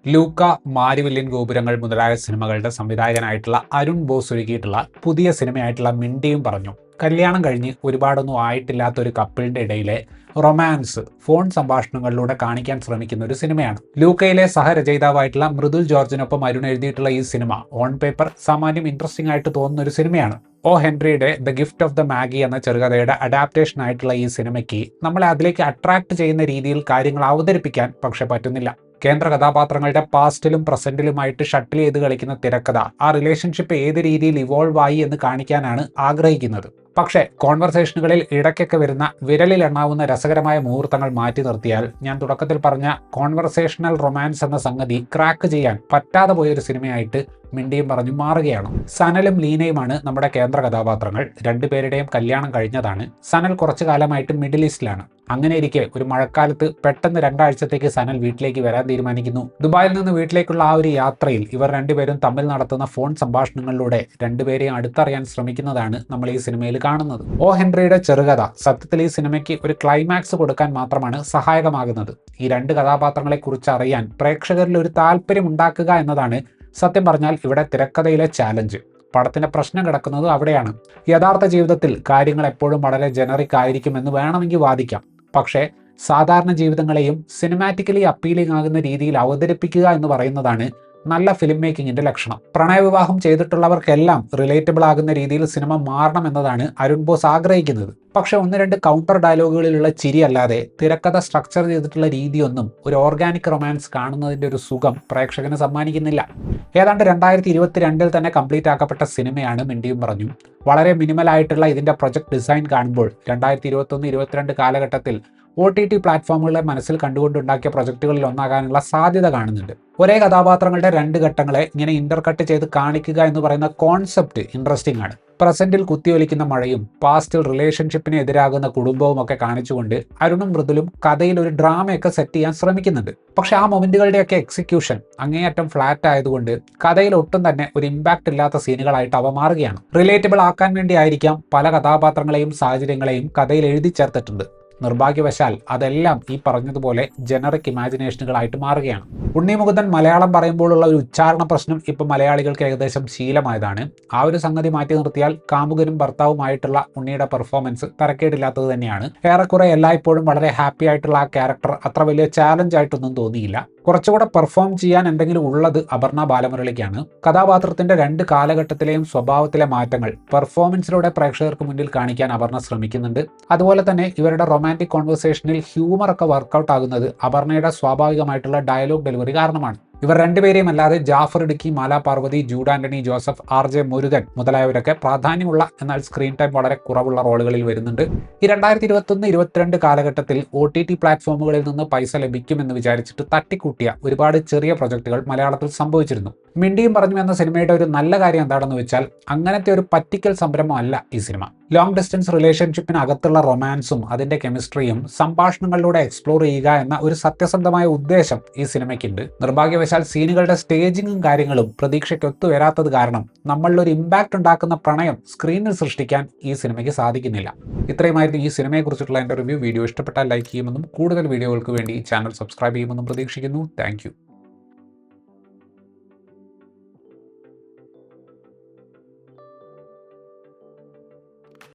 ലൂക്ക, മാരിവില്യൻ ഗോപുരങ്ങൾ മുതലായ സിനിമകളുടെ സംവിധായകനായിട്ടുള്ള അരുൺ ബോസ് ഒരുക്കിയിട്ടുള്ള പുതിയ സിനിമയായിട്ടുള്ള മിണ്ടിയും പറഞ്ഞു. കല്യാണം കഴിഞ്ഞ് ഒരുപാടൊന്നും ആയിട്ടില്ലാത്ത ഒരു കപ്പിളിന്റെ ഇടയിലെ റൊമാൻസ് ഫോൺ സംഭാഷണങ്ങളിലൂടെ കാണിക്കാൻ ശ്രമിക്കുന്ന ഒരു സിനിമയാണ്. ലൂക്കയിലെ സഹരചയിതാവായിട്ടുള്ള മൃദുൽ ജോർജിനൊപ്പം അരുൺ എഴുതിയിട്ടുള്ള ഈ സിനിമ ഓൺ പേപ്പർ സാമാന്യം ഇൻട്രസ്റ്റിംഗ് ആയിട്ട് തോന്നുന്ന ഒരു സിനിമയാണ്. ഒ ഹെൻറിയുടെ the gift of the Magi എന്ന ചെറുകഥയുടെ അഡാപ്റ്റേഷൻ ആയിട്ടുള്ള ഈ സിനിമയ്ക്ക് നമ്മളെ അതിലേക്ക് അട്രാക്ട് ചെയ്യുന്ന രീതിയിൽ കാര്യങ്ങൾ അവതരിപ്പിക്കാൻ പക്ഷെ പറ്റുന്നില്ല. കേന്ദ്ര കഥാപാത്രങ്ങളുടെ പാസ്റ്റിലും പ്രസന്റിലുമായിട്ട് ഷട്ടിൽ ചെയ്ത് കളിക്കുന്ന തിരക്കഥ ആ റിലേഷൻഷിപ്പ് ഏത് രീതിയിൽ ഇവോൾവ് ആയി എന്ന് കാണിക്കാനാണ് ആഗ്രഹിക്കുന്നത്. പക്ഷേ കോൺവെർസേഷനുകളിൽ ഇടയ്ക്കൊക്കെ വരുന്ന വിരലിൽ എണ്ണാവുന്ന രസകരമായ മുഹൂർത്തങ്ങൾ മാറ്റി നിർത്തിയാൽ ഞാൻ തുടക്കത്തിൽ പറഞ്ഞ കോൺവെർസേഷണൽ റൊമാൻസ് എന്ന സംഗതി ക്രാക്ക് ചെയ്യാൻ പറ്റാതെ പോയൊരു സിനിമയായിട്ട് മിണ്ടിയും പറഞ്ഞു മാറുകയാണ്. സനലും ലീനയുമാണ് നമ്മുടെ കേന്ദ്ര കഥാപാത്രങ്ങൾ. രണ്ടുപേരുടെയും കല്യാണം കഴിഞ്ഞതാണ്. സനൽ കുറച്ചു കാലമായിട്ട് മിഡിൽ ഈസ്റ്റിലാണ്. അങ്ങനെ ഇരിക്കെ ഒരു മഴക്കാലത്ത് പെട്ടെന്ന് 2 ആഴ്ചത്തേക്ക് സനൽ വീട്ടിലേക്ക് വരാൻ തീരുമാനിക്കുന്നു. ദുബായിൽ നിന്ന് വീട്ടിലേക്കുള്ള ആ ഒരു യാത്രയിൽ ഇവർ രണ്ടുപേരും തമ്മിൽ നടത്തുന്ന ഫോൺ സംഭാഷണങ്ങളിലൂടെ രണ്ടുപേരെയും അടുത്തറിയാൻ ശ്രമിക്കുന്നതാണ് നമ്മൾ ഈ സിനിമയിൽ കാണുന്നത്. ഒ ഹെൻറിയുടെ ചെറുകഥ സത്യത്തിൽ ഈ സിനിമയ്ക്ക് ഒരു ക്ലൈമാക്സ് കൊടുക്കാൻ മാത്രമാണ് സഹായകമാകുന്നത്. ഈ 2 കഥാപാത്രങ്ങളെ കുറിച്ച് അറിയാൻ പ്രേക്ഷകരിൽ ഒരു താല്പര്യം ഉണ്ടാക്കുക എന്നതാണ് സത്യം പറഞ്ഞാൽ ഇവിടെ തിരക്കഥയിലെ ചാലഞ്ച്. പടത്തിന്റെ പ്രശ്നം കിടക്കുന്നത് അവിടെയാണ്. യഥാർത്ഥ ജീവിതത്തിൽ കാര്യങ്ങൾ എപ്പോഴും വളരെ ജനറിക് ആയിരിക്കുമെന്ന് വേണമെങ്കിൽ വാദിക്കാം. പക്ഷേ സാധാരണ ജീവിതങ്ങളെയും സിനിമാറ്റിക്കലി അപ്പീലിംഗ് ആകുന്ന രീതിയിൽ അവതരിപ്പിക്കുക എന്ന് പറയുന്നതാണ് നല്ല ഫിലിം മേക്കിങ്ങിന്റെ ലക്ഷണം. പ്രണയവിവാഹം ചെയ്തിട്ടുള്ളവർക്കെല്ലാം റിലേറ്റബിൾ ആകുന്ന രീതിയിൽ സിനിമ മാറണം എന്നതാണ് അരുൺ ബോസ് ആഗ്രഹിക്കുന്നത്. പക്ഷെ 1-2 കൗണ്ടർ ഡയലോഗുകളിലുള്ള ചിരി അല്ലാതെ തിരക്കഥ സ്ട്രക്ചർ ചെയ്തിട്ടുള്ള രീതിയൊന്നും ഒരു ഓർഗാനിക് റൊമാൻസ് കാണുന്നതിന്റെ ഒരു സുഖം പ്രേക്ഷകന് സമ്മാനിക്കുന്നില്ല. ഏതാണ്ട് 2022 തന്നെ കംപ്ലീറ്റ് ആക്കപ്പെട്ട സിനിമയാണ് മിണ്ടിയും പറഞ്ഞു. വളരെ മിനിമൽ ആയിട്ടുള്ള ഇതിന്റെ പ്രൊജക്ട് ഡിസൈൻ കാണുമ്പോൾ 2021-22 കാലഘട്ടത്തിൽ OTT പ്ലാറ്റ്ഫോമുകളെ മനസ്സിൽ കണ്ടുകൊണ്ടുണ്ടാക്കിയ പ്രൊജക്ടുകളിൽ ഒന്നാകാനുള്ള സാധ്യത കാണുന്നുണ്ട്. ഒരേ കഥാപാത്രങ്ങളുടെ 2 ഘട്ടങ്ങളെ ഇങ്ങനെ ഇന്റർകട്ട് ചെയ്ത് കാണിക്കുക എന്ന് പറയുന്ന കോൺസെപ്റ്റ് ഇൻട്രസ്റ്റിംഗ് ആണ്. പ്രസന്റിൽ കുത്തിയൊലിക്കുന്ന മഴയും പാസ്റ്റിൽ റിലേഷൻഷിപ്പിന് എതിരാകുന്ന കുടുംബവും ഒക്കെ കാണിച്ചുകൊണ്ട് അരുണും മൃദുലും കഥയിൽ ഒരു ഡ്രാമയൊക്കെ സെറ്റ് ചെയ്യാൻ ശ്രമിക്കുന്നുണ്ട്. പക്ഷെ ആ മൊമെന്റുകളുടെയൊക്കെ എക്സിക്യൂഷൻ അങ്ങേയറ്റം ഫ്ലാറ്റ് ആയതുകൊണ്ട് കഥയിൽ ഒട്ടും തന്നെ ഒരു ഇമ്പാക്റ്റ് ഇല്ലാത്ത സീനുകളായിട്ട് അവ മാറുകയാണ്. റിലേറ്റബിൾ ആക്കാൻ വേണ്ടി ആയിരിക്കാം പല കഥാപാത്രങ്ങളെയും സാഹചര്യങ്ങളെയും കഥയിൽ എഴുതി ചേർത്തിട്ടുണ്ട്. നിർഭാഗ്യവശാൽ അതെല്ലാം ഈ പറഞ്ഞതുപോലെ ജനറിക് ഇമാജിനേഷനുകളായിട്ട് മാറുകയാണ്. ഉണ്ണി മുകുന്ദൻ മലയാളം പറയുമ്പോഴുള്ള ഒരു ഉച്ചാരണ പ്രശ്നം ഇപ്പോൾ മലയാളികൾക്ക് ഏകദേശം ശീലമായതാണ്. ആ ഒരു സംഗതി മാറ്റി നിർത്തിയാൽ കാമുകനും ഭർത്താവുമായിട്ടുള്ള ഉണ്ണിയുടെ പെർഫോമൻസ് തരക്കേടില്ലാത്തത് തന്നെയാണ്. ഏറെക്കുറെ എല്ലായ്പ്പോഴും വളരെ ഹാപ്പി ആയിട്ടുള്ള ആ ക്യാരക്ടർ അത്ര വലിയ ചാലഞ്ച് ആയിട്ടൊന്നും തോന്നിയില്ല. കുറച്ചുകൂടെ പെർഫോം ചെയ്യാൻ എന്തെങ്കിലും ഉള്ളത് അപർണ ബാലമുരളിക്കാണ്. കഥാപാത്രത്തിന്റെ 2 കാലഘട്ടത്തിലെയും സ്വഭാവത്തിലെ മാറ്റങ്ങൾ പെർഫോമൻസിലൂടെ പ്രേക്ഷകർക്ക് മുന്നിൽ കാണിക്കാൻ അപർണ ശ്രമിക്കുന്നുണ്ട്. അതുപോലെ തന്നെ ഇവരുടെ റൊമാൻറ്റിക് കോൺവെർസേഷനിൽ ഹ്യൂമർ ഒക്കെ വർക്കൗട്ട് ആകുന്നത് അപർണയുടെ സ്വാഭാവികമായിട്ടുള്ള ഡയലോഗ് ഡെലിവറി കാരണമാണ്. ഇവർ രണ്ടുപേരെയും അല്ലാതെ ജാഫർ ഇടുക്കി, മാല പാർവതി, ജൂഡ് ആന്റണി ജോസഫ്, RJ മുരുകൻ മുതലായവരൊക്കെ പ്രാധാന്യമുള്ള എന്നാൽ സ്ക്രീൻ ടൈം വളരെ കുറവുള്ള റോളുകളിൽ വരുന്നുണ്ട്. ഈ 2021-22 കാലഘട്ടത്തിൽ OTT പ്ലാറ്റ്ഫോമുകളിൽ നിന്ന് പൈസ ലഭിക്കുമെന്ന് വിചാരിച്ചിട്ട് തട്ടിക്കൂട്ടിയ ഒരുപാട് ചെറിയ പ്രൊജക്ടുകൾ മലയാളത്തിൽ സംഭവിച്ചിരുന്നു. മിണ്ടിയും പറഞ്ഞു എന്ന സിനിമയുടെ ഒരു നല്ല കാര്യം എന്താണെന്ന് വെച്ചാൽ അങ്ങനത്തെ ഒരു പറ്റിക്കൽ സംരംഭമല്ല ഈ സിനിമ. ലോങ് ഡിസ്റ്റൻസ് റിലേഷൻഷിപ്പിനകത്തുള്ള റൊമാൻസും അതിന്റെ കെമിസ്ട്രിയും സംഭാഷണങ്ങളിലൂടെ എക്സ്പ്ലോർ ചെയ്യുക എന്ന ഒരു സത്യസന്ധമായ ഉദ്ദേശം ഈ സിനിമയ്ക്കുണ്ട്. നിർഭാഗ്യവശാൽ സീനുകളുടെ സ്റ്റേജിങ്ങും കാര്യങ്ങളും പ്രതീക്ഷയ്ക്കൊത്തു വരാത്തത് കാരണം നമ്മളിലൊരു ഇമ്പാക്റ്റ് ഉണ്ടാക്കുന്ന പ്രണയം സ്ക്രീനിൽ സൃഷ്ടിക്കാൻ ഈ സിനിമയ്ക്ക് സാധിക്കുന്നില്ല. ഇത്രയുമായിരുന്നു ഈ സിനിമയെക്കുറിച്ചിട്ടുള്ള എൻ്റെ റിവ്യൂ. വീഡിയോ ഇഷ്ടപ്പെട്ടാൽ ലൈക്ക് ചെയ്യുമെന്നും കൂടുതൽ വീഡിയോകൾക്ക് വേണ്ടി ചാനൽ സബ്സ്ക്രൈബ് ചെയ്യുമെന്നും പ്രതീക്ഷിക്കുന്നു. താങ്ക്